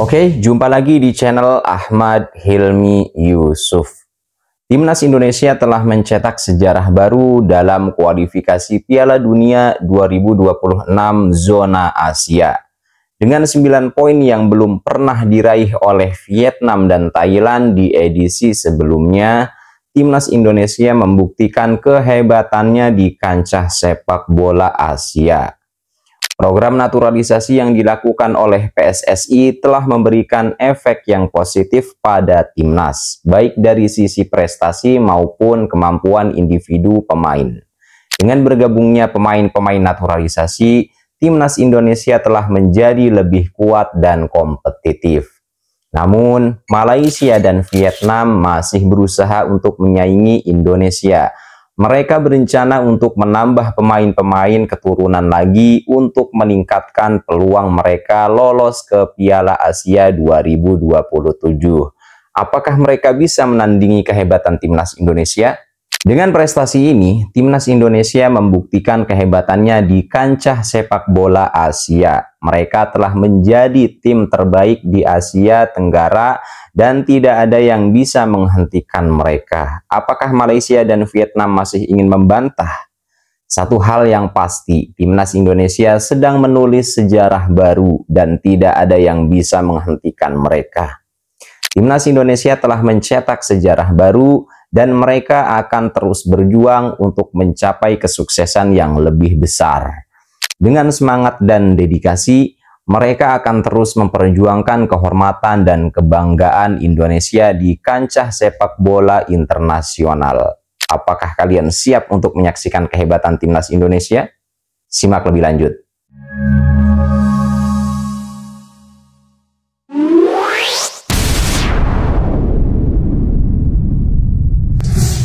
Oke, jumpa lagi di channel Ahmad Hilmi Yusuf. Timnas Indonesia telah mencetak sejarah baru dalam kualifikasi Piala Dunia 2026 zona Asia. Dengan 9 poin yang belum pernah diraih oleh Vietnam dan Thailand di edisi sebelumnya, Timnas Indonesia membuktikan kehebatannya di kancah sepak bola Asia. Program naturalisasi yang dilakukan oleh PSSI telah memberikan efek yang positif pada timnas, baik dari sisi prestasi maupun kemampuan individu pemain. Dengan bergabungnya pemain-pemain naturalisasi, timnas Indonesia telah menjadi lebih kuat dan kompetitif. Namun, Malaysia dan Vietnam masih berusaha untuk menyaingi Indonesia. Mereka berencana untuk menambah pemain-pemain keturunan lagi untuk meningkatkan peluang mereka lolos ke Piala Asia 2027. Apakah mereka bisa menandingi kehebatan timnas Indonesia? Dengan prestasi ini, timnas Indonesia membuktikan kehebatannya di kancah sepak bola Asia. Mereka telah menjadi tim terbaik di Asia Tenggara dan tidak ada yang bisa menghentikan mereka. Apakah Malaysia dan Vietnam masih ingin membantah? Satu hal yang pasti, timnas Indonesia sedang menulis sejarah baru dan tidak ada yang bisa menghentikan mereka. Timnas Indonesia telah mencetak sejarah baru dan mereka akan terus berjuang untuk mencapai kesuksesan yang lebih besar. Dengan semangat dan dedikasi, mereka akan terus memperjuangkan kehormatan dan kebanggaan Indonesia di kancah sepak bola internasional. Apakah kalian siap untuk menyaksikan kehebatan timnas Indonesia? Simak lebih lanjut.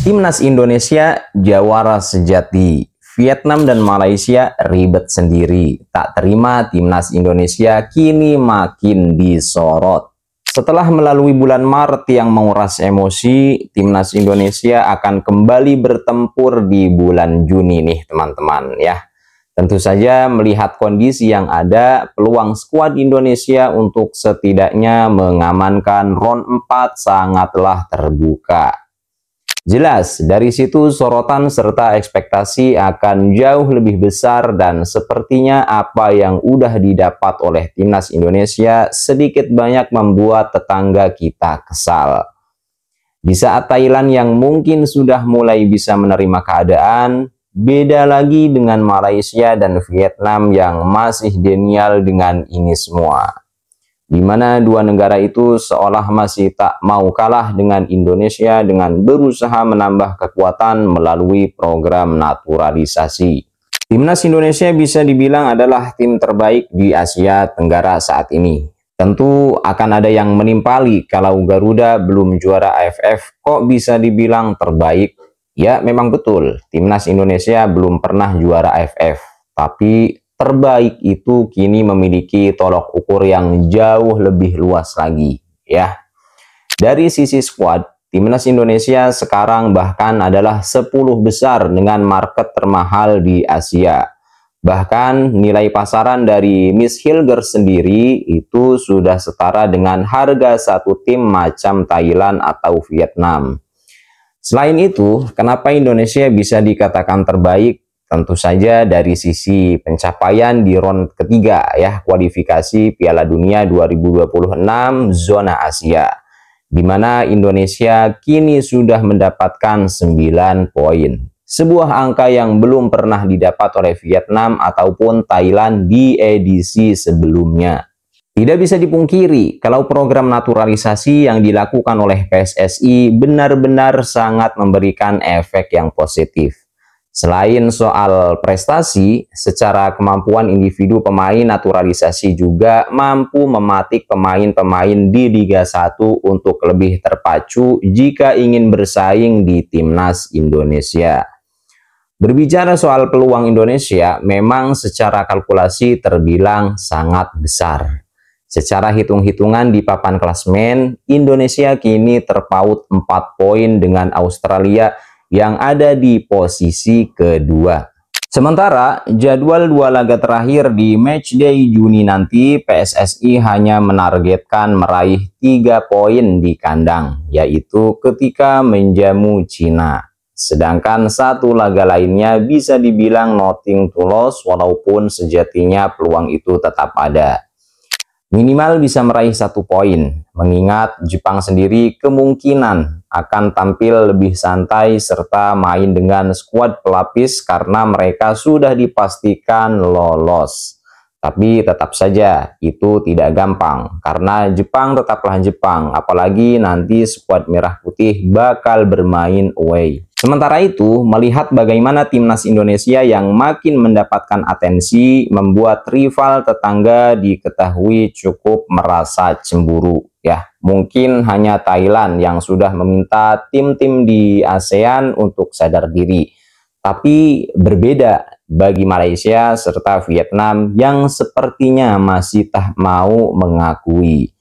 Timnas Indonesia jawara sejati. Vietnam dan Malaysia ribet sendiri. Tak terima timnas Indonesia kini makin disorot. Setelah melalui bulan Maret yang menguras emosi, timnas Indonesia akan kembali bertempur di bulan Juni nih teman-teman ya. Tentu saja melihat kondisi yang ada, peluang skuad Indonesia untuk setidaknya mengamankan round 4 sangatlah terbuka. Jelas, dari situ sorotan serta ekspektasi akan jauh lebih besar dan sepertinya apa yang udah didapat oleh timnas Indonesia sedikit banyak membuat tetangga kita kesal. Di saat Thailand yang mungkin sudah mulai bisa menerima keadaan, beda lagi dengan Malaysia dan Vietnam yang masih denial dengan ini semua. Di mana dua negara itu seolah masih tak mau kalah dengan Indonesia dengan berusaha menambah kekuatan melalui program naturalisasi. Timnas Indonesia bisa dibilang adalah tim terbaik di Asia Tenggara saat ini. Tentu akan ada yang menimpali kalau Garuda belum juara AFF kok bisa dibilang terbaik. Ya memang betul, timnas Indonesia belum pernah juara AFF, tapi terbaik itu kini memiliki tolok ukur yang jauh lebih luas lagi ya. Dari sisi skuad, timnas Indonesia sekarang bahkan adalah 10 besar dengan market termahal di Asia. Bahkan nilai pasaran dari Miss Hilger sendiri itu sudah setara dengan harga satu tim macam Thailand atau Vietnam. Selain itu, kenapa Indonesia bisa dikatakan terbaik? Tentu saja dari sisi pencapaian di round ketiga ya, kualifikasi Piala Dunia 2026 zona Asia, di mana Indonesia kini sudah mendapatkan 9 poin. Sebuah angka yang belum pernah didapat oleh Vietnam ataupun Thailand di edisi sebelumnya. Tidak bisa dipungkiri kalau program naturalisasi yang dilakukan oleh PSSI benar-benar sangat memberikan efek yang positif. Selain soal prestasi, secara kemampuan individu pemain naturalisasi juga mampu mematik pemain-pemain di Liga 1 untuk lebih terpacu jika ingin bersaing di timnas Indonesia. Berbicara soal peluang Indonesia, memang secara kalkulasi terbilang sangat besar. Secara hitung-hitungan di papan klasemen, Indonesia kini terpaut 4 poin dengan Australia yang ada di posisi kedua. Sementara jadwal dua laga terakhir di matchday Juni nanti, PSSI hanya menargetkan meraih 3 poin di kandang, yaitu ketika menjamu Cina. Sedangkan satu laga lainnya bisa dibilang nothing to lose, walaupun sejatinya peluang itu tetap ada. Minimal bisa meraih 1 poin, mengingat Jepang sendiri kemungkinan akan tampil lebih santai serta main dengan skuad pelapis karena mereka sudah dipastikan lolos. Tapi tetap saja itu tidak gampang karena Jepang tetaplah Jepang, apalagi nanti skuad merah putih bakal bermain away. Sementara itu, melihat bagaimana timnas Indonesia yang makin mendapatkan atensi, membuat rival tetangga diketahui cukup merasa cemburu. Ya, mungkin hanya Thailand yang sudah meminta tim-tim di ASEAN untuk sadar diri. Tapi berbeda bagi Malaysia serta Vietnam yang sepertinya masih tak mau mengakui.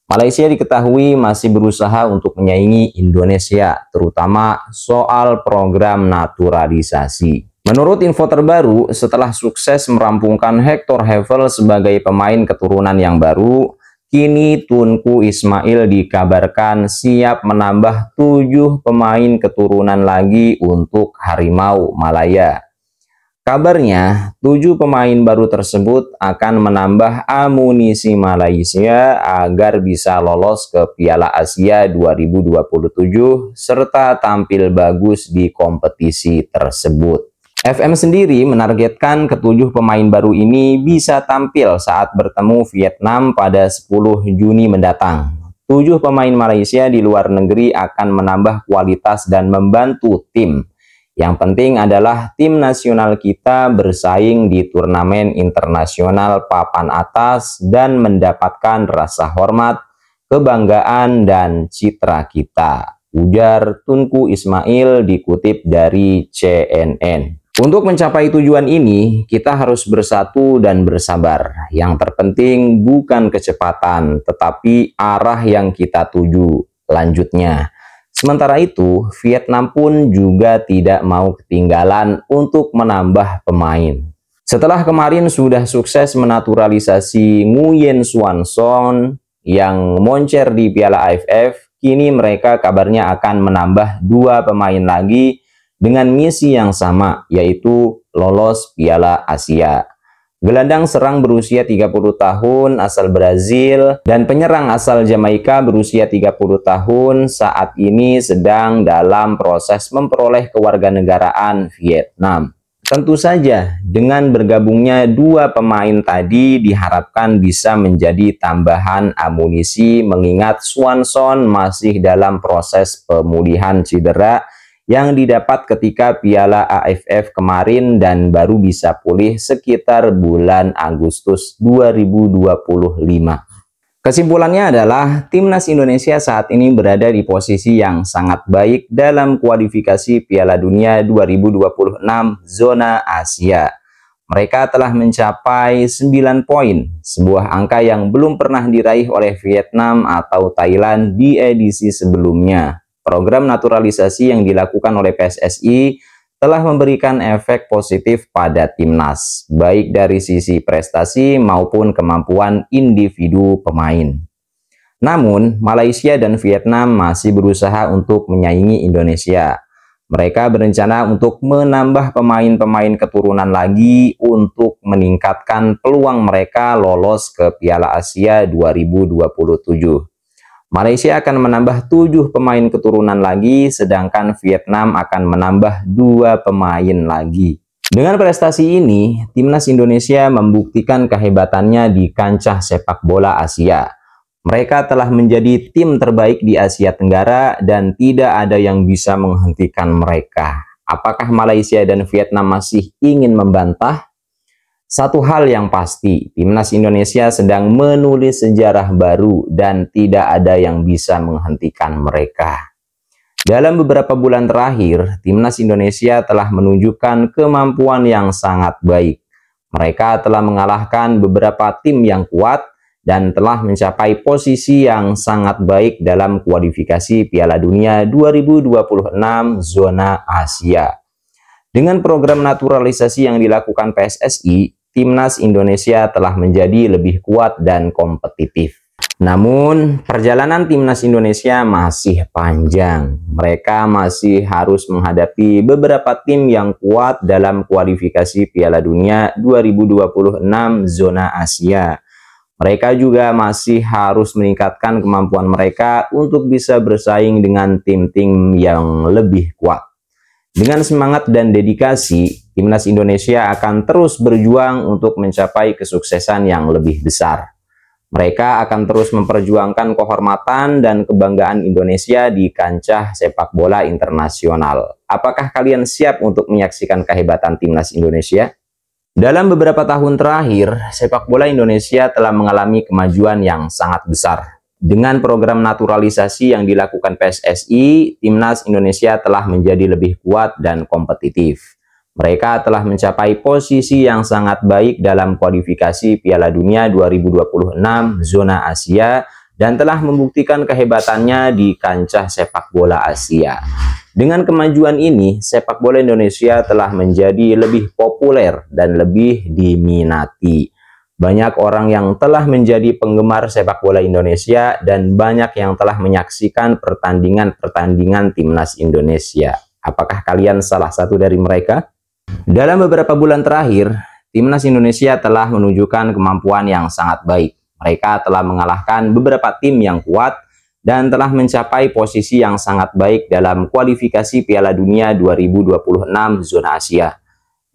Malaysia diketahui masih berusaha untuk menyaingi Indonesia, terutama soal program naturalisasi. Menurut info terbaru, setelah sukses merampungkan Hector Hevel sebagai pemain keturunan yang baru, kini Tunku Ismail dikabarkan siap menambah 7 pemain keturunan lagi untuk Harimau Malaya. Kabarnya, 7 pemain baru tersebut akan menambah amunisi Malaysia agar bisa lolos ke Piala Asia 2027 serta tampil bagus di kompetisi tersebut. FM sendiri menargetkan ke-7 pemain baru ini bisa tampil saat bertemu Vietnam pada 10 Juni mendatang. 7 pemain Malaysia di luar negeri akan menambah kualitas dan membantu tim. Yang penting adalah tim nasional kita bersaing di turnamen internasional papan atas dan mendapatkan rasa hormat, kebanggaan, dan citra kita, ujar Tunku Ismail dikutip dari CNN. Untuk mencapai tujuan ini, kita harus bersatu dan bersabar. Yang terpenting bukan kecepatan, tetapi arah yang kita tuju. Lanjutnya. Sementara itu, Vietnam pun juga tidak mau ketinggalan untuk menambah pemain. Setelah kemarin sudah sukses menaturalisasi Nguyen Xuan Son yang moncer di Piala AFF, kini mereka kabarnya akan menambah 2 pemain lagi dengan misi yang sama, yaitu lolos Piala Asia. Gelandang serang berusia 30 tahun asal Brazil dan penyerang asal Jamaika berusia 30 tahun saat ini sedang dalam proses memperoleh kewarganegaraan Vietnam. Tentu saja dengan bergabungnya 2 pemain tadi diharapkan bisa menjadi tambahan amunisi mengingat Xuan Son masih dalam proses pemulihan cedera yang didapat ketika Piala AFF kemarin dan baru bisa pulih sekitar bulan Agustus 2025. Kesimpulannya adalah timnas Indonesia saat ini berada di posisi yang sangat baik dalam kualifikasi Piala Dunia 2026 zona Asia. Mereka telah mencapai 9 poin, sebuah angka yang belum pernah diraih oleh Vietnam atau Thailand di edisi sebelumnya. Program naturalisasi yang dilakukan oleh PSSI telah memberikan efek positif pada timnas, baik dari sisi prestasi maupun kemampuan individu pemain. Namun, Malaysia dan Vietnam masih berusaha untuk menyaingi Indonesia. Mereka berencana untuk menambah pemain-pemain keturunan lagi untuk meningkatkan peluang mereka lolos ke Piala Asia 2027. Malaysia akan menambah 7 pemain keturunan lagi, sedangkan Vietnam akan menambah 2 pemain lagi. Dengan prestasi ini, timnas Indonesia membuktikan kehebatannya di kancah sepak bola Asia. Mereka telah menjadi tim terbaik di Asia Tenggara dan tidak ada yang bisa menghentikan mereka. Apakah Malaysia dan Vietnam masih ingin membantah? Satu hal yang pasti, timnas Indonesia sedang menulis sejarah baru dan tidak ada yang bisa menghentikan mereka. Dalam beberapa bulan terakhir, timnas Indonesia telah menunjukkan kemampuan yang sangat baik. Mereka telah mengalahkan beberapa tim yang kuat dan telah mencapai posisi yang sangat baik dalam kualifikasi Piala Dunia 2026 zona Asia. Dengan program naturalisasi yang dilakukan PSSI, Timnas Indonesia telah menjadi lebih kuat dan kompetitif. Namun, perjalanan Timnas Indonesia masih panjang. Mereka masih harus menghadapi beberapa tim yang kuat dalam kualifikasi Piala Dunia 2026 zona Asia. Mereka juga masih harus meningkatkan kemampuan mereka untuk bisa bersaing dengan tim-tim yang lebih kuat. Dengan semangat dan dedikasi, Timnas Indonesia akan terus berjuang untuk mencapai kesuksesan yang lebih besar. Mereka akan terus memperjuangkan kehormatan dan kebanggaan Indonesia di kancah sepak bola internasional. Apakah kalian siap untuk menyaksikan kehebatan Timnas Indonesia? Dalam beberapa tahun terakhir, sepak bola Indonesia telah mengalami kemajuan yang sangat besar. Dengan program naturalisasi yang dilakukan PSSI, Timnas Indonesia telah menjadi lebih kuat dan kompetitif. Mereka telah mencapai posisi yang sangat baik dalam kualifikasi Piala Dunia 2026 zona Asia dan telah membuktikan kehebatannya di kancah sepak bola Asia. Dengan kemajuan ini, sepak bola Indonesia telah menjadi lebih populer dan lebih diminati. Banyak orang yang telah menjadi penggemar sepak bola Indonesia dan banyak yang telah menyaksikan pertandingan-pertandingan Timnas Indonesia. Apakah kalian salah satu dari mereka? Dalam beberapa bulan terakhir, Timnas Indonesia telah menunjukkan kemampuan yang sangat baik. Mereka telah mengalahkan beberapa tim yang kuat dan telah mencapai posisi yang sangat baik dalam kualifikasi Piala Dunia 2026 zona Asia.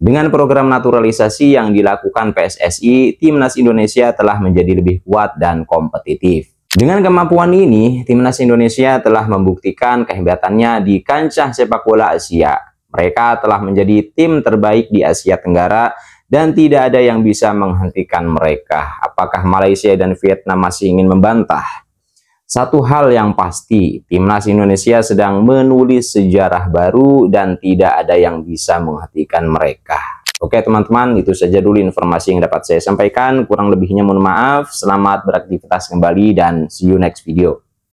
Dengan program naturalisasi yang dilakukan PSSI, Timnas Indonesia telah menjadi lebih kuat dan kompetitif. Dengan kemampuan ini, Timnas Indonesia telah membuktikan kehebatannya di kancah sepak bola Asia. Mereka telah menjadi tim terbaik di Asia Tenggara dan tidak ada yang bisa menghentikan mereka. Apakah Malaysia dan Vietnam masih ingin membantah? Satu hal yang pasti, Timnas Indonesia sedang menulis sejarah baru dan tidak ada yang bisa menghentikan mereka. Oke teman-teman, itu saja dulu informasi yang dapat saya sampaikan. Kurang lebihnya mohon maaf. Selamat beraktivitas kembali dan see you next video.